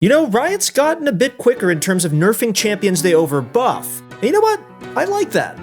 You know, Riot's gotten a bit quicker in terms of nerfing champions they overbuff. And you know what? I like that.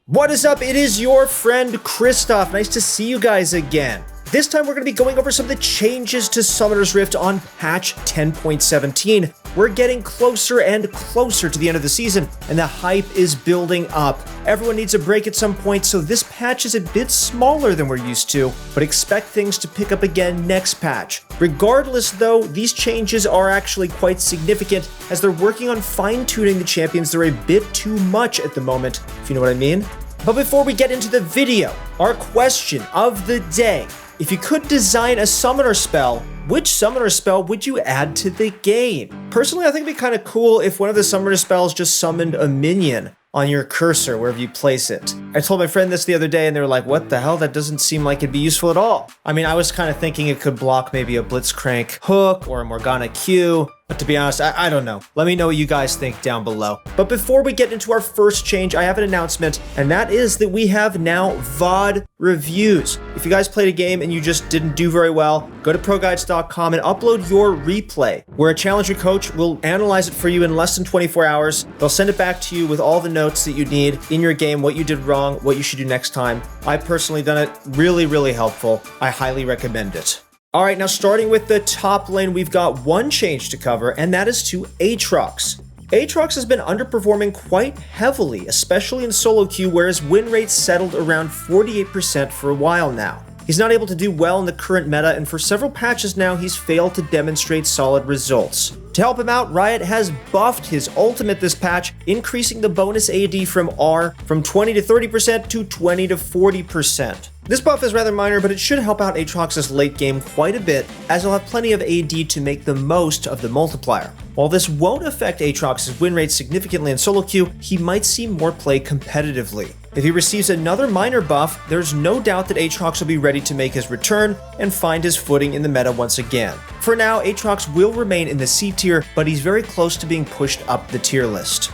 What is up? It is your friend Christoph. Nice to see you guys again. This time we're going to be going over some of the changes to Summoner's Rift on patch 10.17. We're getting closer and closer to the end of the season, and the hype is building up. Everyone needs a break at some point, so this patch is a bit smaller than we're used to, but expect things to pick up again next patch. Regardless though, these changes are actually quite significant, as they're working on fine-tuning the champions. They're a bit too much at the moment, if you know what I mean. But before we get into the video, our question of the day: if you could design a summoner spell, which summoner spell would you add to the game? Personally, I think it'd be kind of cool if one of the summoner spells just summoned a minion on your cursor wherever you place it. I told my friend this the other day and they were like, what the hell? That doesn't seem like it'd be useful at all. I mean, I was kind of thinking it could block maybe a Blitzcrank hook or a Morgana Q, but to be honest, I don't know. Let me know what you guys think down below. But before we get into our first change, I have an announcement, and that is that we have now VOD reviews. If you guys played a game and you just didn't do very well, go to ProGuides.com and upload your replay, where a challenger coach will analyze it for you in less than 24 hours. They'll send it back to you with all the notes that you need in your game, what you did wrong, what you should do next time. I've personally done it. Really helpful. I highly recommend it. All right, now starting with the top lane, we've got one change to cover, and that is to Aatrox. Aatrox has been underperforming quite heavily, especially in solo queue, where his win rate settled around 48% for a while now. He's not able to do well in the current meta, and for several patches now, he's failed to demonstrate solid results. To help him out, Riot has buffed his ultimate this patch, increasing the bonus AD from R from 20 to 30% to 20 to 40%. This buff is rather minor, but it should help out Aatrox's late game quite a bit, as he'll have plenty of AD to make the most of the multiplier. While this won't affect Aatrox's win rate significantly in solo queue, he might see more play competitively. If he receives another minor buff, there's no doubt that Aatrox will be ready to make his return and find his footing in the meta once again. For now, Aatrox will remain in the C tier, but he's very close to being pushed up the tier list.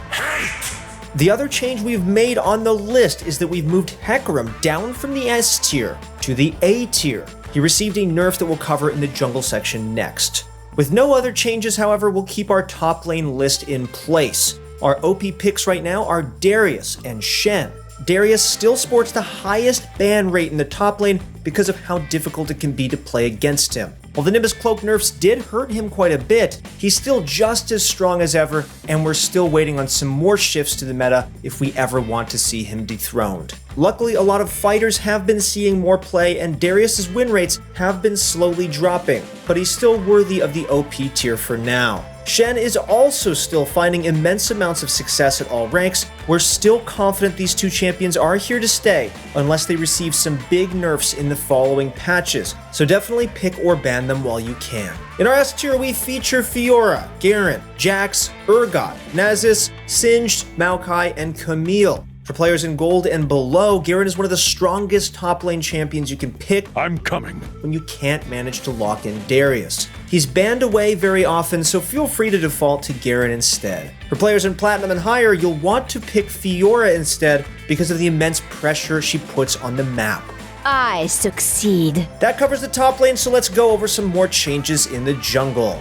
The other change we've made on the list is that we've moved Hecarim down from the S tier to the A tier. He received a nerf that we'll cover in the jungle section next. With no other changes, however, we'll keep our top lane list in place. Our OP picks right now are Darius and Shen. Darius still sports the highest ban rate in the top lane because of how difficult it can be to play against him. While the Nimbus Cloak nerfs did hurt him quite a bit, he's still just as strong as ever, and we're still waiting on some more shifts to the meta if we ever want to see him dethroned. Luckily, a lot of fighters have been seeing more play, and Darius's win rates have been slowly dropping, but he's still worthy of the OP tier for now. Shen is also still finding immense amounts of success at all ranks. We're still confident these two champions are here to stay, unless they receive some big nerfs in the following patches, so definitely pick or ban them while you can. In our S tier, we feature Fiora, Garen, Jax, Urgot, Nasus, Singed, Maokai, and Camille. For players in gold and below, Garen is one of the strongest top lane champions you can pick. I'm coming. When you can't manage to lock in Darius. He's banned away very often, so feel free to default to Garen instead. For players in platinum and higher, you'll want to pick Fiora instead because of the immense pressure she puts on the map. I succeed. That covers the top lane, so let's go over some more changes in the jungle.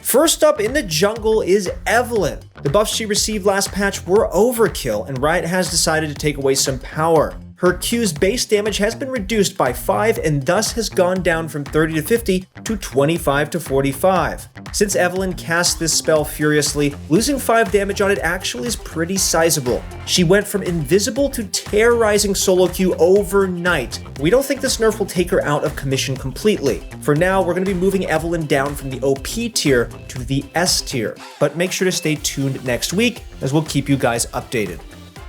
First up in the jungle is Evelynn. The buffs she received last patch were overkill, and Riot has decided to take away some power. Her Q's base damage has been reduced by 5 and thus has gone down from 30 to 50 to 25 to 45. Since Evelynn cast this spell furiously, losing 5 damage on it actually is pretty sizable. She went from invisible to terrorizing solo queue overnight. We don't think this nerf will take her out of commission completely. For now, we're going to be moving Evelynn down from the OP tier to the S tier, but make sure to stay tuned next week as we'll keep you guys updated.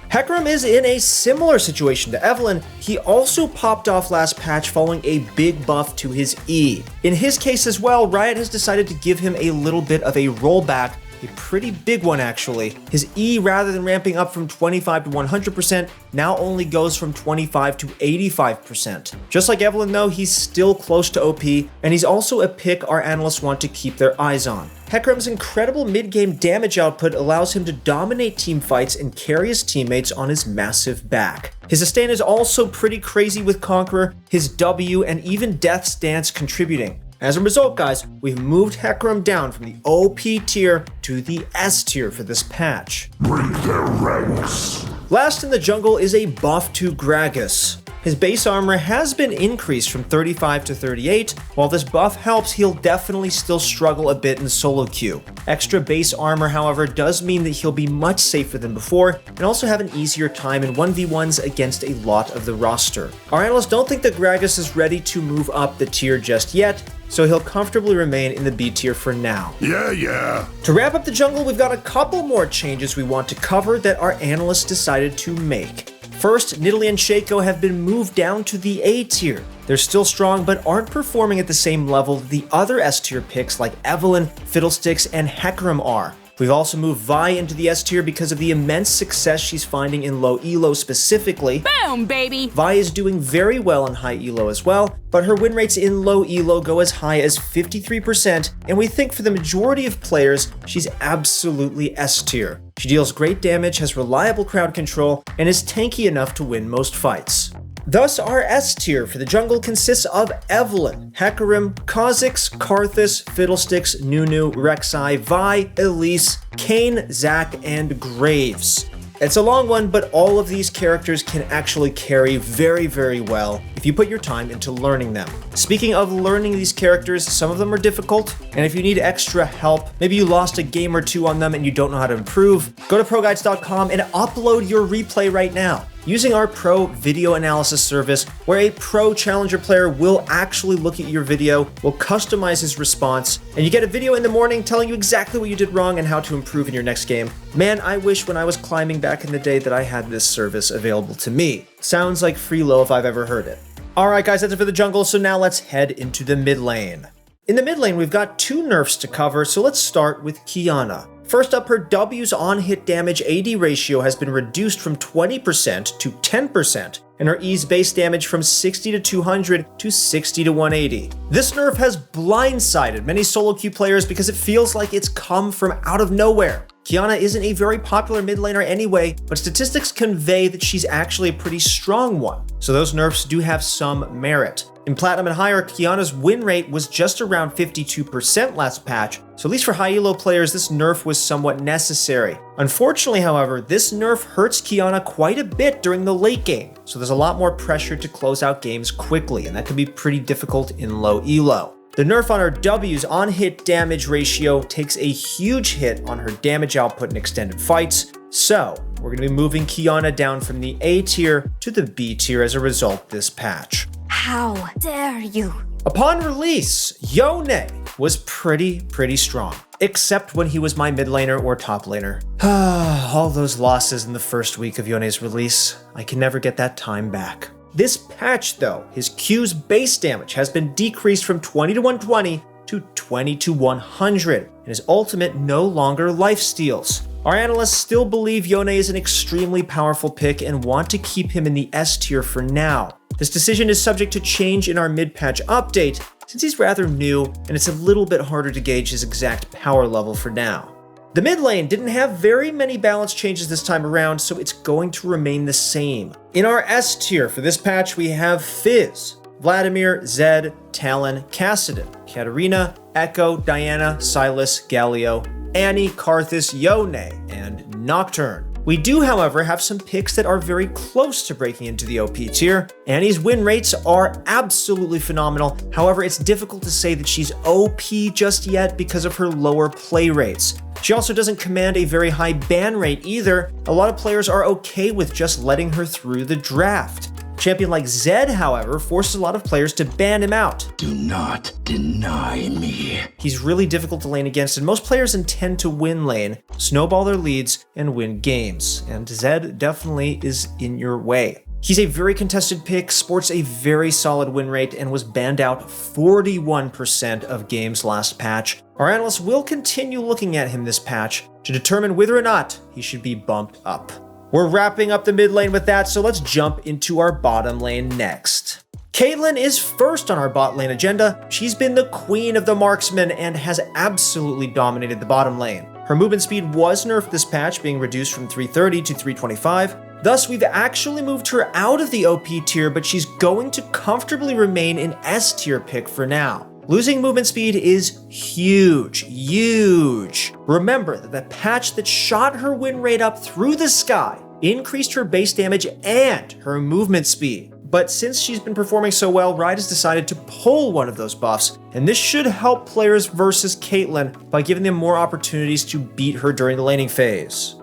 Hecarim is in a similar situation to Evelynn. He also popped off last patch following a big buff to his E. In his case as well, Riot has decided to give him a little bit of a rollback, a pretty big one actually. His E, rather than ramping up from 25 to 100%, now only goes from 25 to 85%. Just like Evelynn though, he's still close to OP, and he's also a pick our analysts want to keep their eyes on. Hecarim's incredible mid-game damage output allows him to dominate team fights and carry his teammates on his massive back. His sustain is also pretty crazy with Conqueror, his W, and even Death's Dance contributing. As a result, guys, we've moved Hecarim down from the OP tier to the S tier for this patch. Break their ranks. Last in the jungle is a buff to Gragas. His base armor has been increased from 35 to 38. While this buff helps, he'll definitely still struggle a bit in solo queue. Extra base armor, however, does mean that he'll be much safer than before, and also have an easier time in 1v1s against a lot of the roster. Our analysts don't think that Gragas is ready to move up the tier just yet, so he'll comfortably remain in the B tier for now. Yeah. To wrap up the jungle, we've got a couple more changes we want to cover that our analysts decided to make. First, Nidalee and Shaco have been moved down to the A tier. They're still strong, but aren't performing at the same level the other S tier picks like Evelynn, Fiddlesticks, and Hecarim are. We've also moved Vi into the S tier because of the immense success she's finding in low elo specifically. Boom, baby! Vi is doing very well in high elo as well, but her win rates in low elo go as high as 53%, and we think for the majority of players, she's absolutely S tier. She deals great damage, has reliable crowd control, and is tanky enough to win most fights. Thus, our S tier for the jungle consists of Evelynn, Hecarim, Kha'Zix, Karthus, Fiddlesticks, Nunu, Rek'Sai, Vi, Elise, Kayn, Zac, and Graves. It's a long one, but all of these characters can actually carry very, very well if you put your time into learning them. Speaking of learning these characters, some of them are difficult, and if you need extra help, maybe you lost a game or two on them and you don't know how to improve, go to ProGuides.com and upload your replay right now. Using our Pro Video Analysis service, where a Pro Challenger player will actually look at your video, will customize his response, and you get a video in the morning telling you exactly what you did wrong and how to improve in your next game. Man, I wish when I was climbing back in the day that I had this service available to me. Sounds like Freelo if I've ever heard it. Alright guys, that's it for the jungle, so now let's head into the mid lane. In the mid lane, we've got two nerfs to cover, so let's start with Qiyana. First up, her W's on-hit damage AD ratio has been reduced from 20% to 10%, and her E's base damage from 60 to 200 to 60 to 180. This nerf has blindsided many solo queue players because it feels like it's come from out of nowhere. Qiyana isn't a very popular mid laner anyway, but statistics convey that she's actually a pretty strong one, so those nerfs do have some merit. In Platinum and higher, Qiyana's win rate was just around 52% last patch, so at least for high elo players, this nerf was somewhat necessary. Unfortunately, however, this nerf hurts Qiyana quite a bit during the late game, so there's a lot more pressure to close out games quickly, and that can be pretty difficult in low elo. The nerf on her W's on-hit damage ratio takes a huge hit on her damage output in extended fights, so we're going to be moving Qiyana down from the A tier to the B tier as a result this patch. How dare you? Upon release, Yone was pretty strong, except when he was my mid laner or top laner. All those losses in the first week of Yone's release, I can never get that time back. This patch though, his Q's base damage has been decreased from 20 to 120 to 20 to 100, and his ultimate no longer lifesteals. Our analysts still believe Yone is an extremely powerful pick and want to keep him in the S tier for now. This decision is subject to change in our mid-patch update, since he's rather new and it's a little bit harder to gauge his exact power level for now. The mid lane didn't have very many balance changes this time around, so it's going to remain the same. In our S tier for this patch, we have Fizz, Vladimir, Zed, Talon, Kassadin, Katarina, Echo, Diana, Sylas, Galio, Annie, Karthus, Yone, and Nocturne. We do, however, have some picks that are very close to breaking into the OP tier. Annie's win rates are absolutely phenomenal. However, it's difficult to say that she's OP just yet because of her lower play rates. She also doesn't command a very high ban rate either. A lot of players are okay with just letting her through the draft. Champion like Zed, however, forces a lot of players to ban him out. Do not deny me. He's really difficult to lane against, and most players intend to win lane, snowball their leads, and win games. And Zed definitely is in your way. He's a very contested pick, sports a very solid win rate, and was banned out 41% of games last patch. Our analysts will continue looking at him this patch to determine whether or not he should be bumped up. We're wrapping up the mid lane with that, so let's jump into our bottom lane next. Caitlyn is first on our bot lane agenda. She's been the queen of the marksman and has absolutely dominated the bottom lane. Her movement speed was nerfed this patch, being reduced from 330 to 325. Thus, we've actually moved her out of the OP tier, but she's going to comfortably remain an S tier pick for now. Losing movement speed is huge. Remember that the patch that shot her win rate up through the sky increased her base damage and her movement speed. But since she's been performing so well, Riot has decided to pull one of those buffs, and this should help players versus Caitlyn by giving them more opportunities to beat her during the laning phase.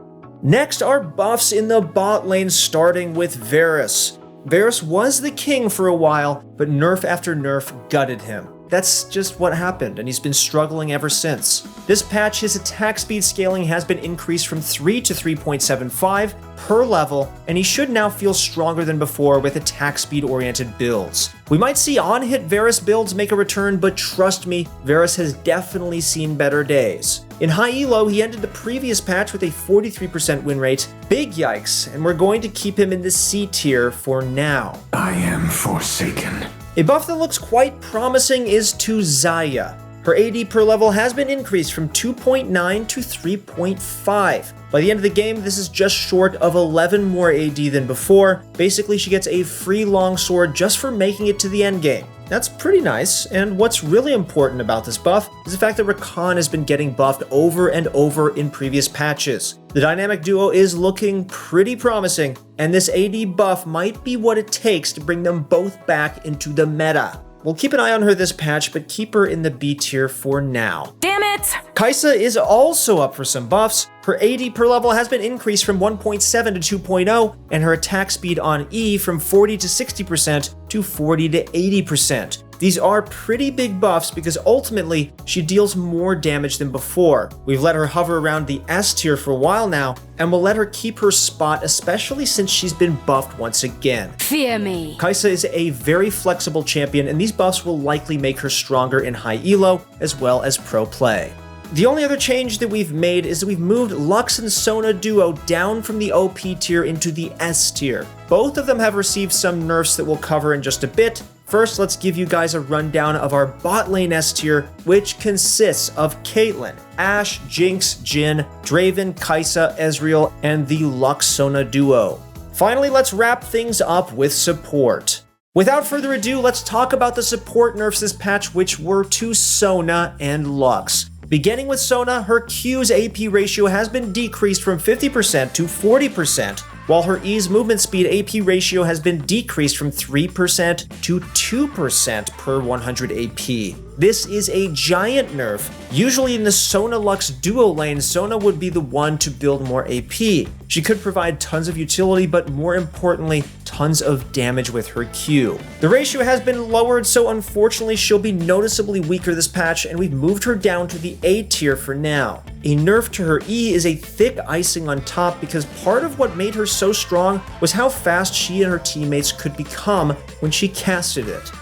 Next are buffs in the bot lane, starting with Varus. Varus was the king for a while, but nerf after nerf gutted him. That's just what happened, and he's been struggling ever since. This patch, his attack speed scaling has been increased from 3 to 3.75 per level, and he should now feel stronger than before with attack speed oriented builds. We might see on-hit Varus builds make a return, but trust me, Varus has definitely seen better days. In high elo, he ended the previous patch with a 43% win rate. Big yikes, and we're going to keep him in the C tier for now. I am forsaken. A buff that looks quite promising is to Xayah. Her AD per level has been increased from 2.9 to 3.5. By the end of the game, this is just short of 11 more AD than before. Basically, she gets a free longsword just for making it to the end game. That's pretty nice, and what's really important about this buff is the fact that Rakan has been getting buffed over and over in previous patches. The dynamic duo is looking pretty promising, and this AD buff might be what it takes to bring them both back into the meta. We'll keep an eye on her this patch, but keep her in the B tier for now. Damn it! Kai'Sa is also up for some buffs. Her AD per level has been increased from 1.7 to 2.0, and her attack speed on E from 40 to 60% to 40 to 80%. These are pretty big buffs because ultimately she deals more damage than before. We've let her hover around the S tier for a while now, and we'll let her keep her spot, especially since she's been buffed once again. Fear me. Kai'Sa is a very flexible champion, and these buffs will likely make her stronger in high elo as well as pro play. The only other change that we've made is that we've moved Lux and Sona duo down from the OP tier into the S tier. Both of them have received some nerfs that we'll cover in just a bit. First, let's give you guys a rundown of our bot lane S tier, which consists of Caitlyn, Ashe, Jinx, Jhin, Draven, Kai'Sa, Ezreal, and the Lux Sona duo. Finally, let's wrap things up with support. Without further ado, let's talk about the support nerfs this patch, which were to Sona and Lux. Beginning with Sona, her Q's AP ratio has been decreased from 50% to 40%, while her E's movement speed AP ratio has been decreased from 3% to 2% per 100 AP. This is a giant nerf. Usually in the Sona-Lux duo lane, Sona would be the one to build more AP. She could provide tons of utility, but more importantly, tons of damage with her Q. The ratio has been lowered, so unfortunately she'll be noticeably weaker this patch, and we've moved her down to the A tier for now. A nerf to her E is a thick icing on top because part of what made her so strong was how fast she and her teammates could become when she casted it.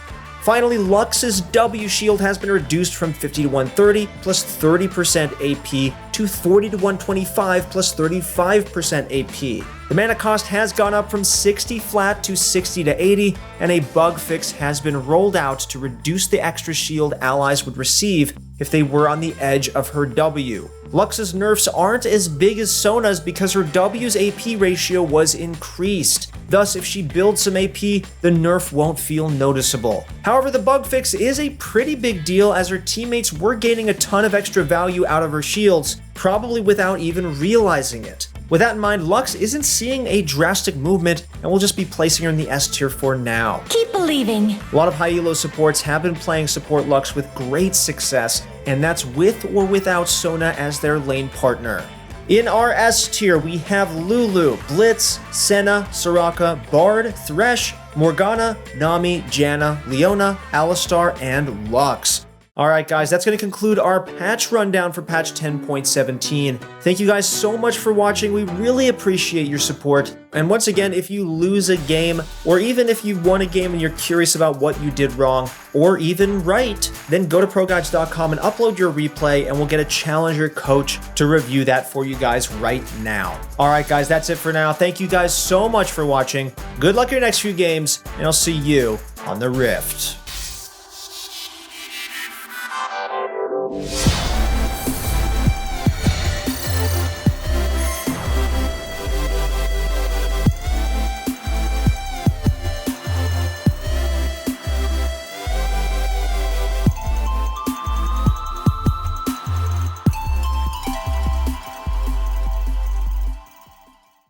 Finally, Lux's W shield has been reduced from 50 to 130 plus 30% AP to 40 to 125 plus 35% AP. The mana cost has gone up from 60 flat to 60 to 80, and a bug fix has been rolled out to reduce the extra shield allies would receive if they were on the edge of her W. Lux's nerfs aren't as big as Sona's because her W's AP ratio was increased. Thus, if she builds some AP, the nerf won't feel noticeable. However, the bug fix is a pretty big deal as her teammates were gaining a ton of extra value out of her shields, probably without even realizing it. With that in mind, Lux isn't seeing a drastic movement, and we'll just be placing her in the S tier for now. Keep believing. A lot of high elo supports have been playing support Lux with great success, and that's with or without Sona as their lane partner. In our S tier, we have Lulu, Blitz, Senna, Soraka, Bard, Thresh, Morgana, Nami, Janna, Leona, Alistar, and Lux. Alright guys, that's going to conclude our patch rundown for patch 10.17. Thank you guys so much for watching. We really appreciate your support. And once again, if you lose a game, or even if you won a game and you're curious about what you did wrong, or even right, then go to ProGuides.com and upload your replay, and we'll get a challenger coach to review that for you guys right now. Alright guys, that's it for now. Thank you guys so much for watching. Good luck in your next few games, and I'll see you on the Rift.